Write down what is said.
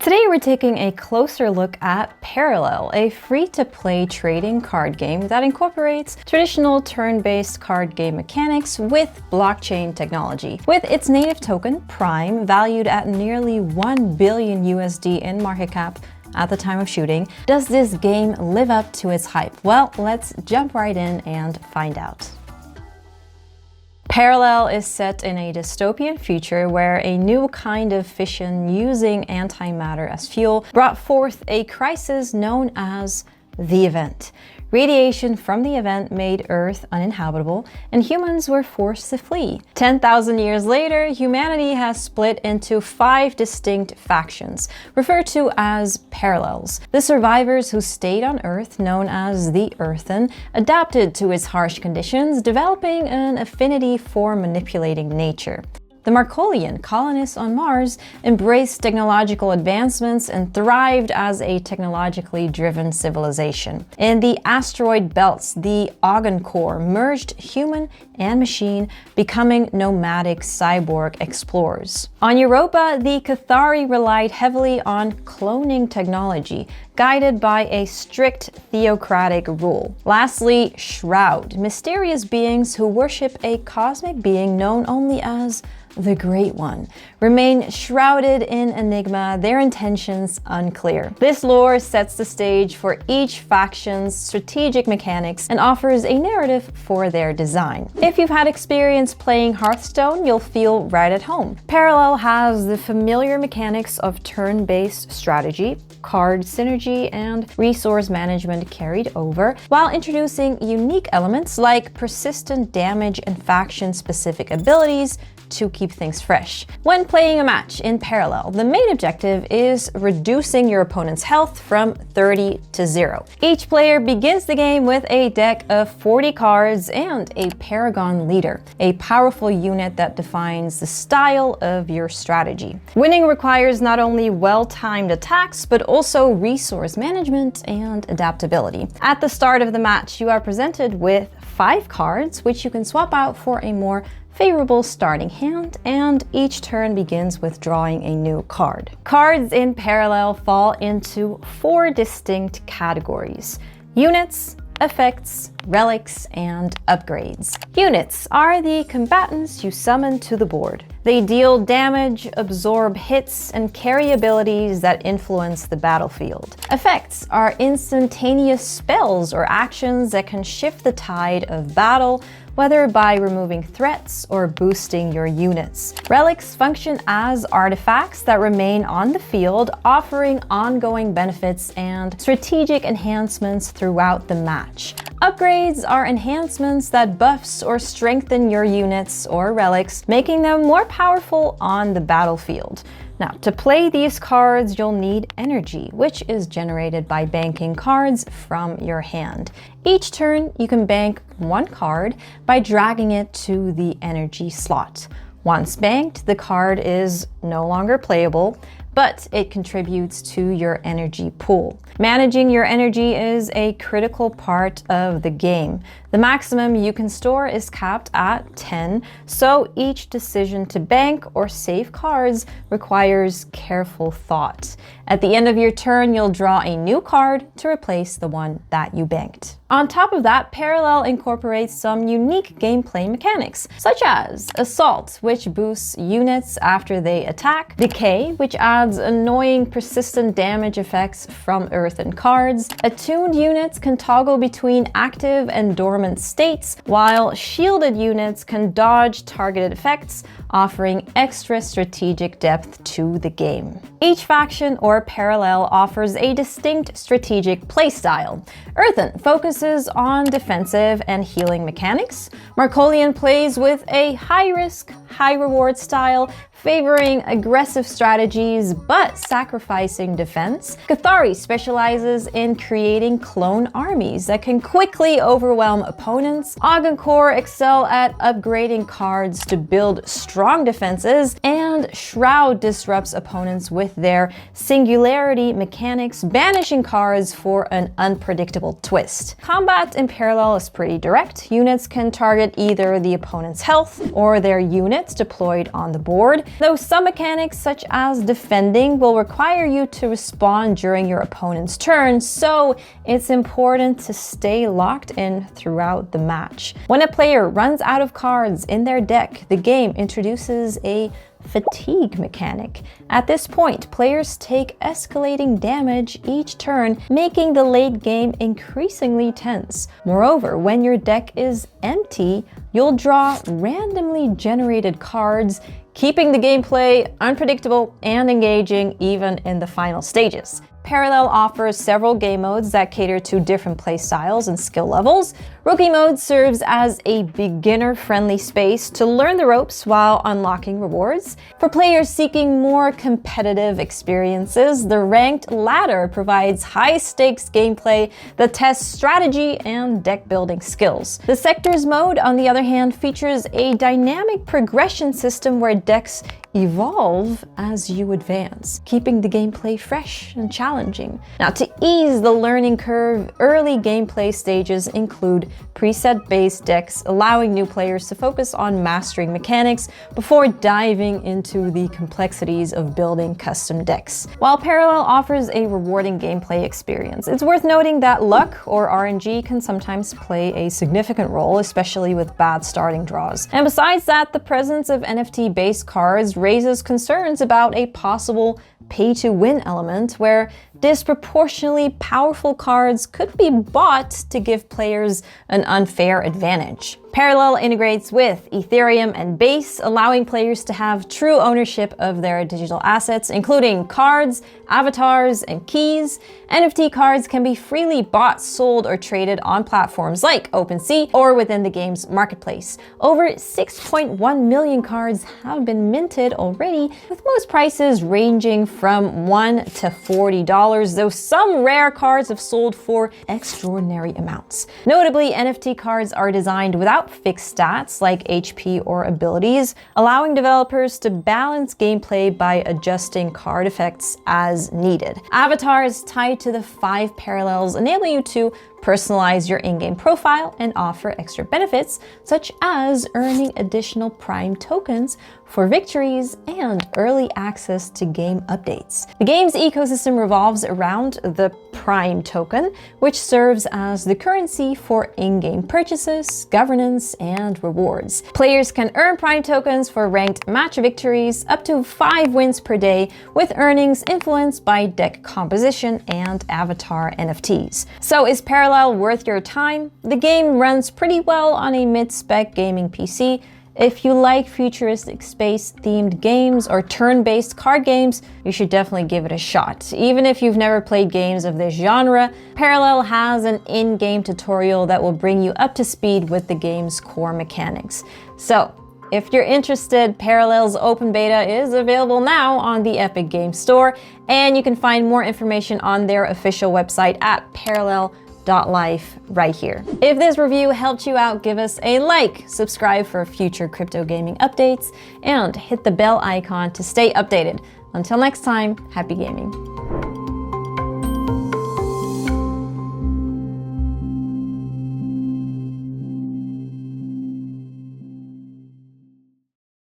Today we're taking a closer look at Parallel, a free-to-play trading card game that incorporates traditional turn-based card game mechanics with blockchain technology. With its native token, Prime, valued at nearly 1 billion USD in market cap at the time of shooting, does this game live up to its hype? Well, let's jump right in and find out. Parallel is set in a dystopian future where a new kind of fission using antimatter as fuel brought forth a crisis known as the event. Radiation from the event made Earth uninhabitable, and humans were forced to flee. 10,000 years later, humanity has split into 5 distinct factions, referred to as parallels. The survivors who stayed on Earth, known as the Earthen, adapted to its harsh conditions, developing an affinity for manipulating nature. The Markolian colonists on Mars embraced technological advancements and thrived as a technologically driven civilization. In the asteroid belts, the Ogun Core merged human and machine, becoming nomadic cyborg explorers. On Europa, the Cathari relied heavily on cloning technology, guided by a strict theocratic rule. Lastly, Shroud, mysterious beings who worship a cosmic being known only as the Great One, remain shrouded in enigma, their intentions unclear. This lore sets the stage for each faction's strategic mechanics and offers a narrative for their design. If you've had experience playing Hearthstone, you'll feel right at home. Parallel has the familiar mechanics of turn-based strategy, card synergy, and resource management carried over, while introducing unique elements like persistent damage and faction-specific abilities to keep things fresh. When playing a match in Parallel, the main objective is reducing your opponent's health from 30 to 0. Each player begins the game with a deck of 40 cards and a Paragon Leader, a powerful unit that defines the style of your strategy. Winning requires not only well-timed attacks, but also resource management and adaptability. At the start of the match, you are presented with 5 cards, which you can swap out for a more favorable starting hand, and each turn begins with drawing a new card. Cards in Parallel fall into 4 distinct categories: units, effects, relics, and upgrades. Units are the combatants you summon to the board. They deal damage, absorb hits, and carry abilities that influence the battlefield. Effects are instantaneous spells or actions that can shift the tide of battle, whether by removing threats or boosting your units. Relics function as artifacts that remain on the field, offering ongoing benefits and strategic enhancements throughout the match. Upgrades are enhancements that buffs or strengthen your units or relics, making them more powerful on the battlefield. Now, to play these cards, you'll need energy, which is generated by banking cards from your hand. Each turn, you can bank 1 card by dragging it to the energy slot. Once banked, the card is no longer playable, but it contributes to your energy pool. Managing your energy is a critical part of the game. The maximum you can store is capped at 10, so each decision to bank or save cards requires careful thought. At the end of your turn, you'll draw a new card to replace the one that you banked. On top of that, Parallel incorporates some unique gameplay mechanics, such as Assault, which boosts units after they attack, Decay, which adds annoying persistent damage effects from earthen cards. Attuned units can toggle between active and dormant states, while shielded units can dodge targeted effects, offering extra strategic depth to the game. Each faction or Parallel offers a distinct strategic playstyle. Earthen focuses on defensive and healing mechanics. Markolian plays with a high-risk, high-reward style, favoring aggressive strategies but sacrificing defense. Cathari specializes in creating clone armies that can quickly overwhelm opponents. Ogun Core excel at upgrading cards to build strong defenses, and Shroud disrupts opponents with their singularity mechanics, banishing cards for an unpredictable twist. Combat in Parallel is pretty direct. Units can target either the opponent's health or their units deployed on the board. though some mechanics such as defending will require you to respond during your opponent's turn, so it's important to stay locked in throughout the match. When a player runs out of cards in their deck, the game introduces a fatigue mechanic. At this point, players take escalating damage each turn, making the late game increasingly tense. Moreover, when your deck is empty, you'll draw randomly generated cards, keeping the gameplay unpredictable and engaging even in the final stages. Parallel offers several game modes that cater to different play styles and skill levels. Rookie mode serves as a beginner-friendly space to learn the ropes while unlocking rewards. For players seeking more competitive experiences, the ranked ladder provides high-stakes gameplay that tests strategy and deck-building skills. The sectors mode, on the other hand, features a dynamic progression system where decks evolve as you advance, keeping the gameplay fresh and challenging. Now, to ease the learning curve, early gameplay stages include preset-based decks, allowing new players to focus on mastering mechanics before diving into the complexities of building custom decks. While Parallel offers a rewarding gameplay experience, it's worth noting that luck or RNG can sometimes play a significant role, especially with bad starting draws. And besides that, the presence of NFT-based cards raises concerns about a possible pay-to-win element where disproportionately powerful cards could be bought to give players an unfair advantage. Parallel integrates with Ethereum and Base, allowing players to have true ownership of their digital assets, including cards, avatars, and keys. NFT cards can be freely bought, sold, or traded on platforms like OpenSea or within the game's marketplace. Over 6.1 million cards have been minted already, with most prices ranging from $1 to $40, though some rare cards have sold for extraordinary amounts. Notably, NFT cards are designed without fixed stats like HP or abilities, allowing developers to balance gameplay by adjusting card effects as needed. Avatars tied to the 5 parallels enable you to personalize your in-game profile and offer extra benefits, such as earning additional Prime tokens for victories and early access to game updates. The game's ecosystem revolves around the Prime token, which serves as the currency for in-game purchases, governance, and rewards. Players can earn Prime tokens for ranked match victories up to 5 wins per day, with earnings influenced by deck composition and avatar NFTs. So is Parallel worth your time? The game runs pretty well on a mid-spec gaming PC. If you like futuristic space-themed games or turn-based card games, you should definitely give it a shot. Even if you've never played games of this genre, Parallel has an in-game tutorial that will bring you up to speed with the game's core mechanics. So, if you're interested, Parallel's open beta is available now on the Epic Games Store, and you can find more information on their official website at parallel.life right here. If this review helped you out, give us a like, subscribe for future crypto gaming updates, and hit the bell icon to stay updated. Until next time, happy gaming.